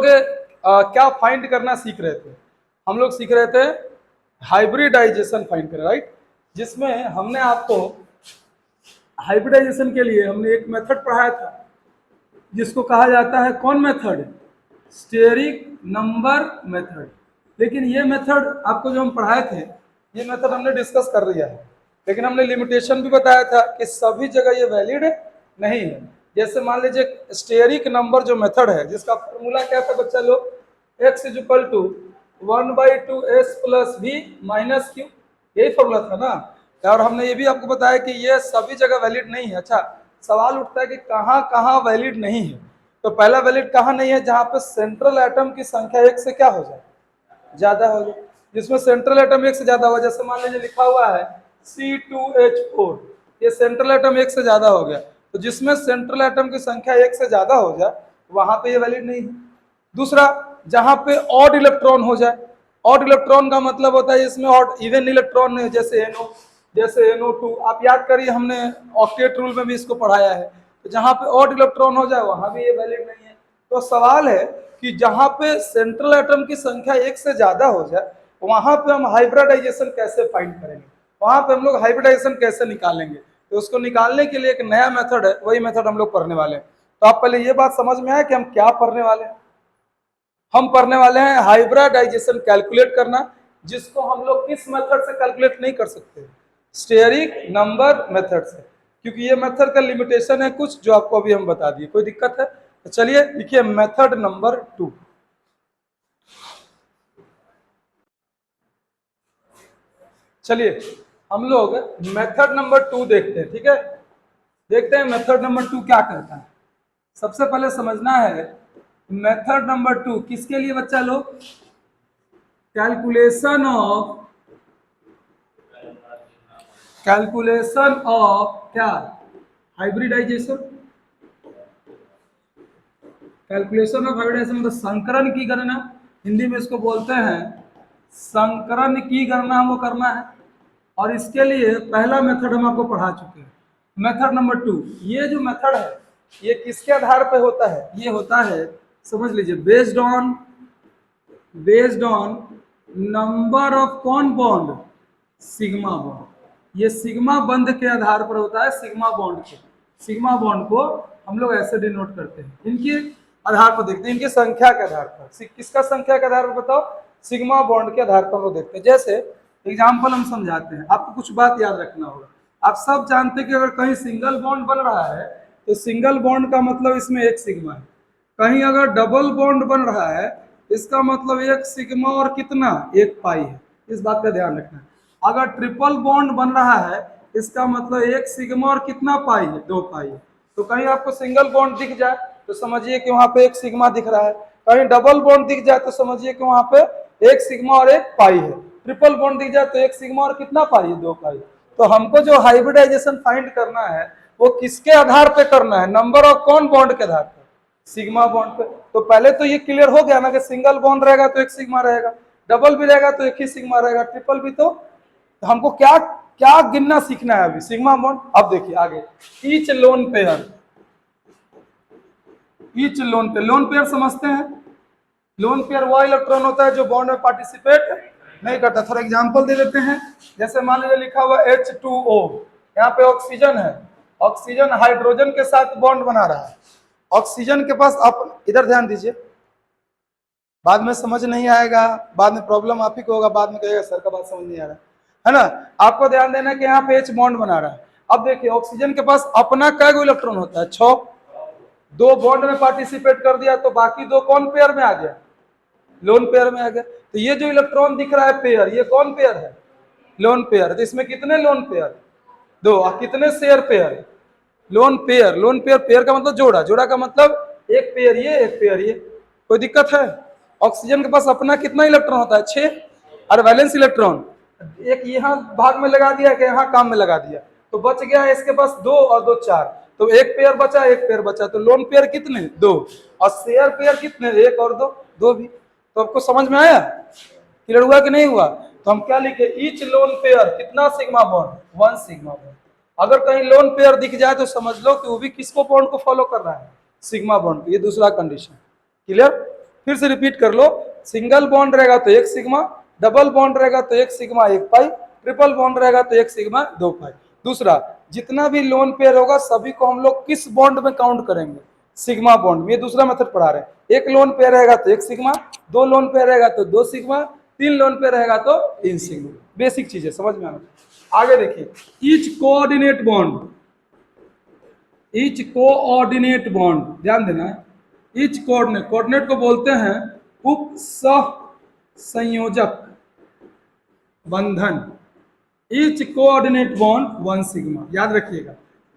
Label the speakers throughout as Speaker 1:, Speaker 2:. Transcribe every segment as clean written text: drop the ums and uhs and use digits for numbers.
Speaker 1: क्या फाइंड करना सीख रहे थे? हम लोग सीख रहे थे हाइब्रिडाइजेशन फाइंड करें, राइट, जिसमें हमने आपको हाइब्रिडाइजेशन के लिए हमने एक मेथड पढ़ाया था जिसको कहा जाता है कौन मेथड? Steric number method. लेकिन ये मेथड आपको जो हम पढ़ाए थे, ये मेथड हमने डिस्कस कर लिया है, लेकिन हमने लिमिटेशन भी बताया था कि सभी जगह ये वैलिड नहीं है। जैसे मान लीजिए स्टेरिक नंबर जो मेथड है, जिसका फॉर्मूला क्या था बच्चा लोग? x is equal to 1/2s plus v minus q, यही फॉर्मूला था ना। और हमने ये भी आपको बताया कि ये सभी जगह वैलिड नहीं है। अच्छा, सवाल उठता है कि कहाँ कहाँ वैलिड नहीं है? तो पहला वैलिड कहाँ नहीं है? जहाँ पे सेंट्रल एटम की संख्या एक से क्या हो जाए? ज्यादा हो जाए। जिसमें सेंट्रल एटम एक से ज्यादा हो, जैसे मान लीजिए लिखा हुआ है C2H4, ये सेंट्रल एटम एक से ज्यादा हो गया, तो जिसमें सेंट्रल एटम की संख्या एक से ज्यादा हो जाए वहां पे ये वैलिड नहीं है। दूसरा, जहां पे ऑड इलेक्ट्रॉन हो जाए। ऑड इलेक्ट्रॉन का मतलब होता है इसमें ऑड इवन इलेक्ट्रॉन नहीं, जैसे NO, जैसे NO2, आप याद करिए हमने ऑक्टेट रूल में भी इसको पढ़ाया है। तो जहां पे ऑड इलेक्ट्रॉन हो जाए वहां भी ये वैलिड नहीं है। तो सवाल है कि जहां पे सेंट्रल एटम की संख्या एक से ज्यादा हो जाए वहां पे हम हाइब्रिडाइजेशन कैसे फाइंड करेंगे? वहां पे हम लोग हाइब्रिडाइजेशन कैसे निकालेंगे? तो उसको निकालने के लिए एक नया मेथड है, वही मेथड हम लोग पढ़ने वाले हैं। तो आप पहले ये बात समझ में आया कि हम क्या पढ़ने वाले हैं? हम पढ़ने वाले हैं हाइब्रिडाइजेशन कैलकुलेट करना, जिसको हम लोग किस मेथड से कैलकुलेट नहीं कर सकते? स्टेरिक नंबर मेथड से, क्योंकि ये मेथड का लिमिटेशन है कुछ, जो आपको अभी हम बता दिए। कोई दिक्कत है? तो चलिए लिखिए मेथड नंबर 2। चलिए हम लोग मेथड नंबर 2 देखते हैं, ठीक है? देखते हैं मेथड नंबर 2 क्या करता है। सबसे पहले समझना है मेथड नंबर 2 किसके लिए बच्चा लोग? कैलकुलेशन ऑफ क्या? हाइब्रिडाइजेशन। कैलकुलेशन ऑफ हाइब्रिडाइजेशन मतलब संकरण की गणना, हिंदी में इसको बोलते हैं संकरण की गणना हमको करना है। और इसके लिए पहला मेथड हम आपको पढ़ा चुके हैं, मेथड नंबर 2। ये जो मेथड है ये किसके आधार पर होता है? ये होता है, समझ लीजिए, बेस्ड ऑन नंबर ऑफ कौन बॉन्ड? Sigma bond. ये सिग्मा बंध के आधार पर होता है। सिग्मा बॉन्ड को हम लोग ऐसे डिनोट करते हैं, इनके आधार पर देखते हैं, इनकी संख्या के आधार पर। किसका संख्या के आधार पर बताओ? सिग्मा बॉन्ड के आधार पर वो देखते हैं। जैसे एग्जाम्पल हम समझाते हैं, आपको कुछ बात याद रखना होगा। आप सब जानते हैं कि अगर कहीं सिंगल बॉन्ड बन रहा है तो सिंगल बॉन्ड का मतलब इसमें एक सिग्मा है। कहीं अगर डबल बॉन्ड बन रहा है इसका मतलब एक सिग्मा और कितना? एक पाई है। इस बात का ध्यान रखना है। अगर ट्रिपल बॉन्ड बन रहा है इसका मतलब एक सिग्मा और कितना पाई है? 2 पाई है। तो कहीं आपको सिंगल बॉन्ड दिख जाए तो समझिए कि वहां पे एक सिग्मा दिख रहा है। कहीं डबल बॉन्ड दिख जाए तो समझिए कि वहां पे एक सिग्मा और एक पाई है। ट्रिपल बॉन्ड दिख जाए तो एक सिग्मा और कितना पाई है? 2 पाई। तो हमको जो हाइब्रिडाइजेशन फाइंड करना है वो किसके आधार पे करना है? नंबर ऑफ कौन बॉन्ड के आधार पर? सिग्मा बॉन्ड पे। तो पहले तो ये क्लियर हो गया ना कि सिंगल बॉन्ड रहेगा तो एक सिग्मा रहेगा, डबल भी रहेगा तो एक ही सिग्मा रहेगा, ट्रिपल भी। तो हमको क्या क्या गिनना सीखना है अभी? Sigma bond. अब देखिए आगे, each lone pair. Lone pair समझते हैं? लोन पेयर वह इलेक्ट्रॉन होता है जो बॉन्ड में पार्टिसिपेट नहीं करता। थोड़ा एग्जांपल दे देते हैं। जैसे मान लीजिए लिखा हुआ H2O, यहाँ पे ऑक्सीजन है, ऑक्सीजन हाइड्रोजन के साथ बॉन्ड बना रहा है। ऑक्सीजन के पास, आप इधर ध्यान दीजिए, बाद में समझ नहीं आएगा, बाद में प्रॉब्लम आप ही को होगा, बाद में कहेगा सर का बात समझ नहीं आ रहा है ना। आपको ध्यान देना कि यहाँ पे H बॉन्ड बना रहा है। अब देखिए ऑक्सीजन के पास अपना कै गो इलेक्ट्रॉन होता है? 6। 2 बॉन्ड में पार्टिसिपेट कर दिया तो बाकी 2 कौन पेयर में आ गया? लोन पेयर में आ गया। तो ये जो इलेक्ट्रॉन दिख रहा है पेयर, ये कौन पेयर है? Lone pair. तो इसमें कितने लोन पेयर? 2। और कितने share pair? Lone pair pair का मतलब जोड़ा, जोड़ा का मतलब एक पेयर ये एक पेयर ये। कोई दिक्कत है? ऑक्सीजन के पास अपना कितना इलेक्ट्रॉन होता है? 6। और वैलेंस इलेक्ट्रॉन एक यहाँ भाग में लगा दिया कि यहाँ काम में लगा दिया, तो बच गया इसके पास 2 और 2 4। तो एक पेयर बचा, एक पेयर बचा। तो लोन पेयर कितने? 2। और शेयर पेयर कितने? 1 और 2, 2 भी। तो आपको समझ में आया? क्लियर हुआ कि नहीं हुआ? तो हम क्या लिखे? ईच लोन पेयर कितना सिग्मा बॉन्ड? 1 sigma bond. अगर कहीं लोन पेयर दिख जाए तो समझ लो कि वो भी किसको बॉन्ड को फॉलो कर रहा है? Sigma bond. ये दूसरा कंडीशन। क्लियर? फिर से रिपीट कर लो, सिंगल बॉन्ड रहेगा तो 1 सिग्मा, डबल बॉन्ड रहेगा तो 1 सिग्मा 1 पाई, ट्रिपल बॉन्ड रहेगा तो 1 सिग्मा 2 पाई। दूसरा, जितना भी लोन पेयर होगा सभी को हम लोग किस बॉन्ड में काउंट करेंगे? सिग्मा बॉन्ड में। ये दूसरा मेथड पढ़ा रहे हैं। एक लोन पेयर रहेगा तो 1 सिग्मा, 2 लोन पेयर रहेगा तो 2 सिग्मा, 3 लोन पेयर रहेगा तो 3 सिग्मा। बेसिक चीज है, समझ में आ रहा है। आगे देखिए, each coordinate bond, each coordinate bond, ध्यान देना है, ईच कोऑर्डिनेट, कोऑर्डिनेट को बोलते हैं उप सह संयोजक बंधन। ईच कोऑर्डिनेट बॉन्ड 1 सिग्मा, याद रखिएगा।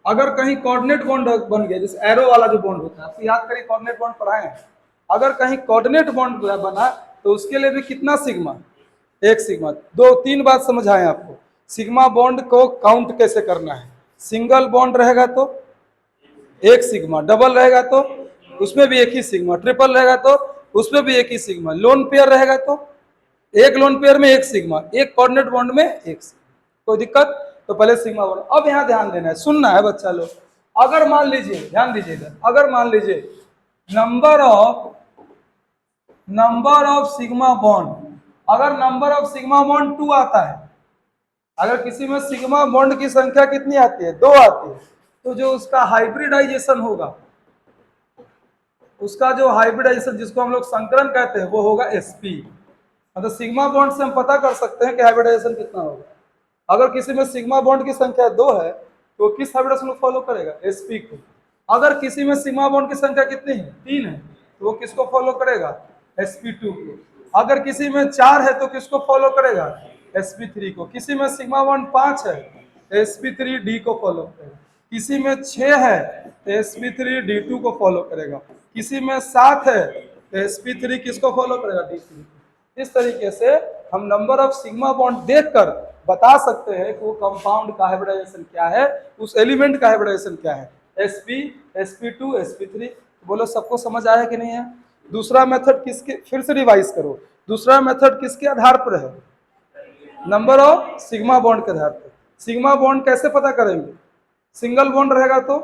Speaker 1: अगर कहीं कोऑर्डिनेट बॉन्ड बन गया, जैसे एरो वाला जो बॉन्ड होता है, आपको याद करिए कोऑर्डिनेट बॉन्ड पढ़ाए हैं, अगर कहीं कोऑर्डिनेट बॉन्ड बना तो उसके लिए भी कितना सिग्मा? 1 सिग्मा। 2-3 बात समझ आए आपको। सिग्मा बॉन्ड को काउंट कैसे करना है? सिंगल बॉन्ड रहेगा तो 1 सिग्मा, डबल रहेगा तो उसमें भी 1 ही सिग्मा, ट्रिपल रहेगा तो उसमें भी 1 ही सिग्मा, लोन पेयर रहेगा तो एक लोन पेयर में 1 सिग्मा, एक कोऑर्डिनेट बॉन्ड में 1 सिग्मा। कोई दिक्कत? तो पहले सिग्मा बॉन्ड। अब यहाँ ध्यान देना है, सुनना है बच्चा लोग। अगर मान लीजिए, ध्यान दीजिएगा, अगर मान लीजिए नंबर ऑफ सिग्मा बॉन्ड, अगर नंबर ऑफ सिग्मा बॉन्ड 2 आता है, अगर किसी में सिग्मा बॉन्ड की संख्या कितनी आती है? 2 आती है, तो जो उसका हाइब्रिडाइजेशन होगा, उसका जो हाइब्रिडाइजेशन जिसको हम लोग संकरण कहते हैं, वो होगा sp। मतलब सिग्मा बॉन्ड से हम पता कर सकते हैं कि हाइब्रिडाइजेशन कितना होगा। अगर किसी में सिग्मा बॉन्ड की संख्या 2 है तो किस हाइब्रिडाइजेशन को फॉलो करेगा? sp को। अगर किसी में सिग्मा बॉन्ड की संख्या कितनी है? 3 है, तो वो किसको फॉलो करेगा? sp2 को। अगर किसी में 4 है तो किसको फॉलो करेगा? sp3 को। किसी में सिग्मा बॉन्ड 5 है तो sp3d को फॉलो करेगा। किसी में 6 है तो sp3d2 को फॉलो करेगा। किसी में 7 है तो sp3 किसको फॉलो करेगा? d3। इस तरीके से हम नंबर ऑफ सिग्मा बॉन्ड देखकर बता सकते हैं कि वो कंपाउंड का हाइब्रिडाइजेशन क्या है, उस एलिमेंट का हाइब्रिडाइजेशन क्या है, sp, sp2, sp3। बोलो सबको समझ आया कि नहीं है? दूसरा मेथड किसके, फिर से रिवाइज करो, दूसरा मेथड किसके आधार पर है? नंबर ऑफ सिग्मा बॉन्ड के आधार पर। सिग्मा बॉन्ड कैसे पता करेंगे? सिंगल बॉन्ड रहेगा तो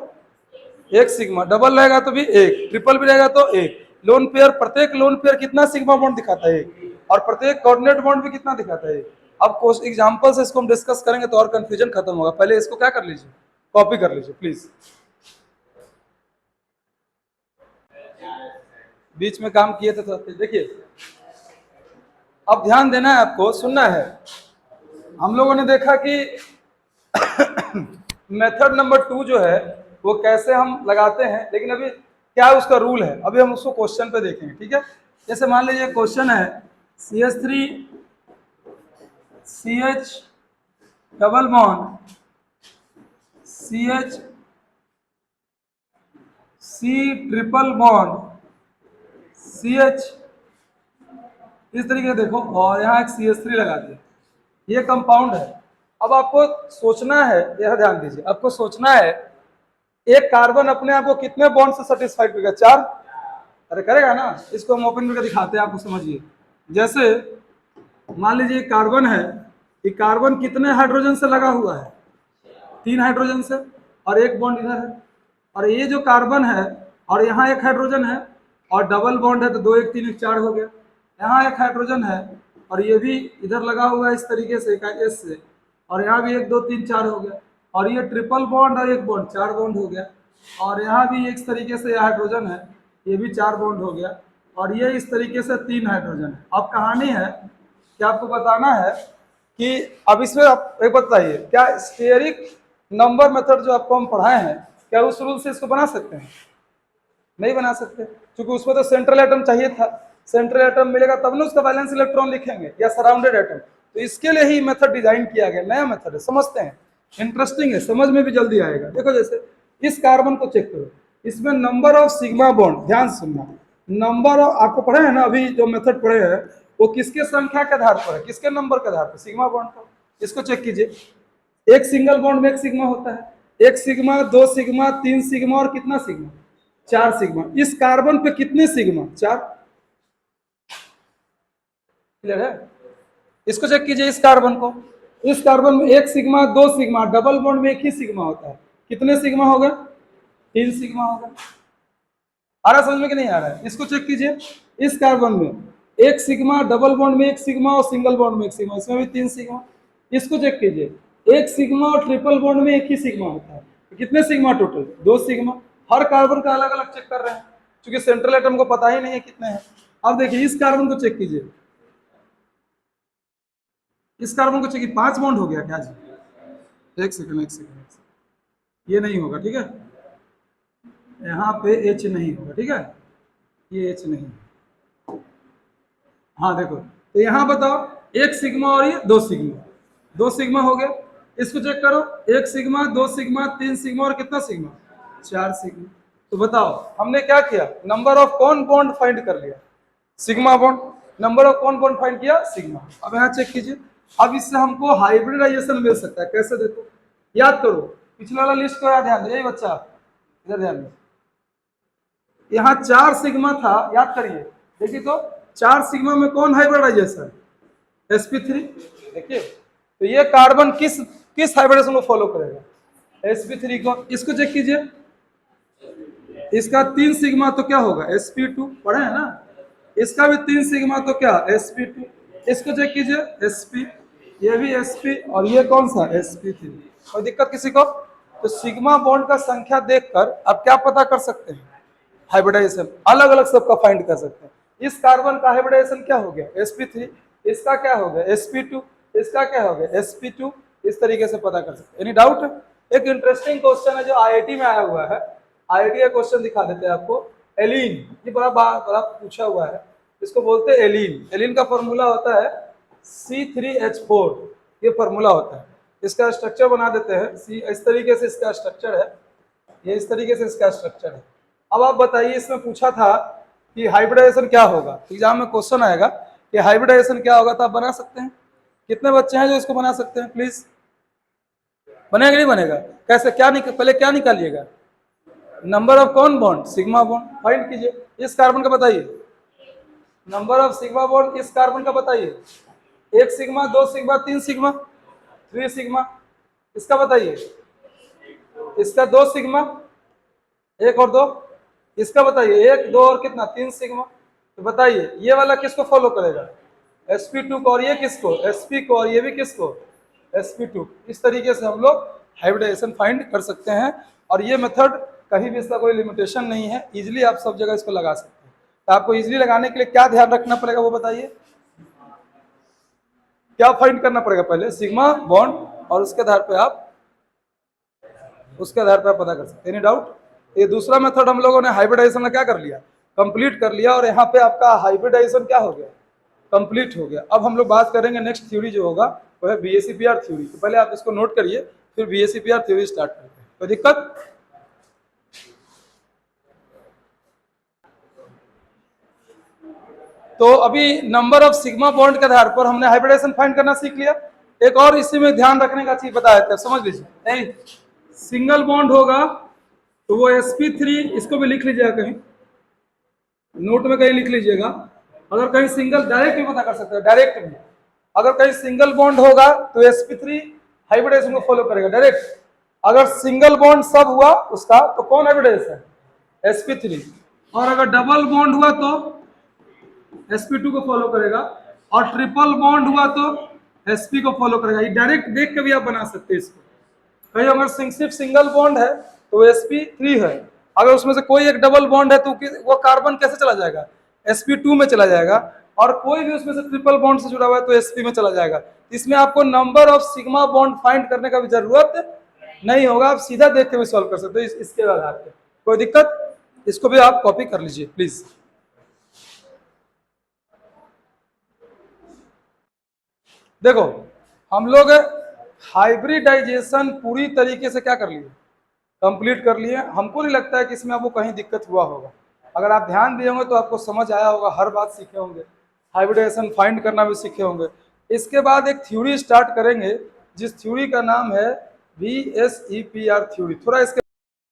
Speaker 1: 1 सिग्मा, डबल रहेगा तो भी 1, ट्रिपल भी रहेगा तो 1। लोन पेयर, प्रत्येक लोन पेयर कितना सिग्मा बॉन्ड दिखाता है? 1। और प्रत्येक कोऑर्डिनेट बॉन्ड भी कितना दिखाता है? 1। अब कुछ एग्जांपल से इसको हम डिस्कस करेंगे तो और कंफ्यूजन खत्म होगा। पहले इसको क्या कर लीजिए, कॉपी कर लीजिए प्लीज। बीच में काम किए थे तो देखिए, अब ध्यान देना है आपको, सुनना है। हम लोगों ने देखा कि मेथड नंबर 2 जो है वो कैसे हम लगाते हैं, लेकिन अभी क्या उसका रूल है, अभी हम उसको क्वेश्चन पे देखेंगे, ठीक है। जैसे मान लीजिए क्वेश्चन है CH3 CH double bond CH C triple bond CH, इस तरीके से देखो, और यहाँ एक CH3 लगा दिया, ये कंपाउंड है। अब आपको सोचना है, यह ध्यान दीजिए, आपको सोचना है एक कार्बन अपने आप को कितने बॉन्ड से सेटिस्फाइड करेगा? 4। अरे करेगा ना। इसको हम ओपन करके दिखाते हैं, आपको समझिए। जैसे मान लीजिए कार्बन है, ये कार्बन कितने हाइड्रोजन से लगा हुआ है? 3 हाइड्रोजन से, और एक बॉन्ड इधर है। और ये जो कार्बन है और यहाँ एक हाइड्रोजन है और डबल बॉन्ड है तो 2 1 3 1 4 हो गया। यहाँ एक हाइड्रोजन है और ये भी इधर लगा हुआ है इस तरीके से S से, और यहाँ भी 1 2 3 4 हो गया। और ये ट्रिपल बॉन्ड और एक बॉन्ड, 4 बॉन्ड हो गया। और यहाँ भी इस तरीके से हाइड्रोजन है, ये भी 4 बॉन्ड हो गया। और ये इस तरीके से 3 हाइड्रोजन है। अब कहानी है कि आपको बताना है कि अब इसमें आप एक बताइए, क्या स्टेरिक नंबर मेथड जो आपको हम पढ़ाए हैं, क्या उस रूल से इसको बना सकते हैं? नहीं बना सकते, क्योंकि उसमें तो सेंट्रल एटम चाहिए था। सेंट्रल एटम मिलेगा तब ना उसका वैलेंस इलेक्ट्रॉन लिखेंगे, या सराउंडेड एटम। तो इसके लिए ही मेथड डिजाइन किया गया, नया मेथड है, समझते हैं, इंटरेस्टिंग है, समझ में भी जल्दी आएगा। देखो जैसे इस कार्बन को चेक करो, इसमें नंबर ऑफ सिग्मा बॉन्ड, ध्यान सुनना, नंबर ऑफ, आपको पढ़े हैं ना अभी जो मेथड पढ़े हैं, वो किसके संख्या के आधार पर है? किसके नंबर के आधार पर? सिग्मा बॉन्ड का। इसको चेक कीजिए, एक सिंगल बॉन्ड में 1 सिग्मा होता है, 1 सिग्मा, 2 सिग्मा, 3 सिग्मा और कितना सिग्मा? 4 सिग्मा। इस कार्बन पे कितने सिग्मा? 4। क्लियर है? इसको चेक कीजिए, इस कार्बन को, इस कार्बन में 1 सिग्मा, 2 सिग्मा, डबल बॉन्ड में 1 ही सिग्मा होता है, कितने सिग्मा होगा? 3 सिग्मा होगा। आ रहा समझ में कि नहीं आ रहा है? इसको चेक कीजिए, इस कार्बन में एक सिग्मा, डबल बॉन्ड में एक सिग्मा और सिंगल बॉन्ड में एक सिग्मा, इसमें भी 3 सिग्मा। इसको चेक कीजिए, एक सिग्मा और ट्रिपल बॉन्ड में एक ही सिग्मा होता है, तो कितने सिग्मा टोटल? 2 सिग्मा। हर कार्बन का अलग अलग चेक कर रहे हैं क्योंकि सेंट्रल एटम को पता ही नहीं है कितने हैं। अब देखिए इस कार्बन को चेक कीजिए, इस कार्बन को चेक, 5 बॉन्ड हो गया क्या जी? एक सेकंड, ये नहीं होगा, ठीक है, यहाँ पे H नहीं होगा, ठीक है, ये H नहीं। हाँ देखो, तो यहाँ बताओ, एक सिग्मा और ये 2 सिग्मा, 2 सिग्मा हो गया। इसको चेक करो, एक सिग्मा, 2 सिग्मा, 3 सिग्मा और कितना सिग्मा? 4 सिग्मा। तो बताओ हमने क्या किया, नंबर ऑफ कौन बॉन्ड फाइंड कर लिया? Sigma bond. नंबर ऑफ कौन बॉन्ड फाइंड किया? सिग्मा। अब यहाँ चेक कीजिए, अब इससे हमको हाइब्रिडाइजेशन मिल सकता है। कैसे? देखो, याद करो पिछला वाला लिस्ट को, याद ध्यान दे बच्चा, इधर ध्यान दे, यहाँ 4 सिग्मा था, याद करिए, देखिए तो 4 सिग्मा में कौन हाइब्रिडाइजेशन? sp3। देखिए तो ये कार्बन किस हाइब्रिडेशन को फॉलो करेगा? sp3 को। इसको चेक कीजिए, इसका 3 सिग्मा तो क्या होगा? sp2, पढ़े हैं ना? इसका भी 3 सिग्मा तो क्या? sp2। इसको चेक कीजिए, sp, ये भी sp और ये कौन सा? sp3। कोई दिक्कत किसी को? तो सिग्मा बॉन्ड का संख्या देखकर आप क्या पता कर सकते हैं? हाइब्रिडाइजेशन अलग अलग सबका फाइंड कर सकते हैं। इस कार्बन का हाइब्रिडाइजेशन क्या हो गया? sp3। इसका क्या हो गया? sp2। इसका क्या हो गया? sp2। इस तरीके से पता कर सकते हैं। Any doubt? एक इंटरेस्टिंग क्वेश्चन है जो IIT में आया हुआ है, IIT का क्वेश्चन दिखा देते हैं आपको। एलीन, ये बड़ा पूछा हुआ है, इसको बोलते हैं एलीन। एलीन का फॉर्मूला होता है C3H4, ये फॉर्मूला होता है। इसका स्ट्रक्चर बना देते हैं, इस तरीके से इसका स्ट्रक्चर है, ये इस तरीके से इसका स्ट्रक्चर है। अब आप बताइए, इसमें पूछा था कि हाइब्रिडाइजेशन क्या होगा, एग्जाम में क्वेश्चन आएगा कि हाइब्रिडाइजेशन क्या होगा, तो आप बना सकते हैं। कितने बच्चे हैं जो इसको बना सकते हैं? प्लीज, बनेगा नहीं बनेगा? कैसे, क्या पहले क्या निकालिएगा? नंबर ऑफ कौन बॉन्ड? सिग्मा बॉन्ड फाइंड कीजिए। इस कार्बन का बताइए, नंबर ऑफ सिग्मा बॉन्ड इस कार्बन का बताइए। 1 सिग्मा, 2 सिग्मा, 3 सिग्मा, 3 सिग्मा। इसका बताइए, इसका 2 सिग्मा, 1 और 2। इसका बताइए 1, 2 और कितना? 3 सिग्मा। तो बताइए ये वाला किसको फॉलो करेगा? sp2 को। और ये किसको? sp को। और ये भी किसको? sp2। इस तरीके से हम लोग हाइब्रिडाइजेशन फाइंड कर सकते हैं। और ये मेथड कहीं भी इसका कोई लिमिटेशन नहीं है, इजीली आप सब जगह इसको लगा सकते हैं। तो आपको इजीली लगाने के लिए क्या ध्यान रखना पड़ेगा वो बताइए। क्या फाइंड करना पड़ेगा? पहले सिग्मा बॉन्ड, और उसके आधार पे आप पता कर सकते हैं। Any doubt? ये दूसरा मेथड हम लोगों ने हाइब्रिडाइजेशन का क्या कर लिया? कंप्लीट कर लिया। और यहाँ पे आपका हाइब्रिडाइजेशन क्या हो गया? कंप्लीट हो गया। अब हम लोग बात करेंगे नेक्स्ट थ्योरी जो होगा वो है BACPR थ्योरी। तो पहले आप इसको नोट करिए, फिर BACPR थ्योरी स्टार्ट करते हैं। कोई दिक्कत? तो अभी नंबर ऑफ सिग्मा बॉन्ड के आधार पर हमने हाइब्रिडाइजेशन फाइंड करना सीख लिया। एक और इसी में ध्यान रखने का चीज बता देते हैं, समझ लीजिए। नहीं, सिंगल बॉन्ड होगा तो वो sp3, इसको भी लिख लीजिएगा, कहीं नोट में कहीं लिख लीजिएगा। अगर कहीं सिंगल, डायरेक्ट भी पता कर सकते हैं, डायरेक्ट भी। अगर कहीं सिंगल बॉन्ड होगा तो sp3 हाइब्रिडाइजेशन को फॉलो करेगा डायरेक्ट। अगर सिंगल बॉन्ड सब हुआ उसका तो कौन हाइब्रिडाइजेशन? sp3। और अगर डबल बॉन्ड हुआ तो sp2 को फॉलो करेगा। और ट्रिपल बॉन्ड हुआ तो sp को फॉलो करेगा। ये डायरेक्ट देख के भी आप बना सकते हैं इसको। कहीं अगर सिर्फ सिंगल बॉन्ड है तो sp3 है, अगर उसमें से कोई एक डबल बॉन्ड है तो वो कार्बन कैसे चला जाएगा? sp2 में चला जाएगा। और कोई भी उसमें से ट्रिपल बॉन्ड से जुड़ा हुआ है तो sp में चला जाएगा। इसमें आपको number of sigma bond find करने का भी जरूरत नहीं होगा, आप सीधा देख के भी सॉल्व कर सकते हो इसके आधार पर। कोई दिक्कत? इसको भी आप कॉपी कर लीजिए प्लीज। देखो हम लोग हाइब्रिडाइजेशन पूरी तरीके से क्या कर लिए? कंप्लीट कर लिए। हमको नहीं लगता है कि इसमें आपको कहीं दिक्कत हुआ होगा। अगर आप ध्यान दिए होंगे तो आपको समझ आया होगा, हर बात सीखे होंगे, हाइब्रिडाइजेशन फाइंड करना भी सीखे होंगे। इसके बाद एक थ्योरी स्टार्ट करेंगे जिस थ्योरी का नाम है BACPR थ्योरी। थोड़ा इसके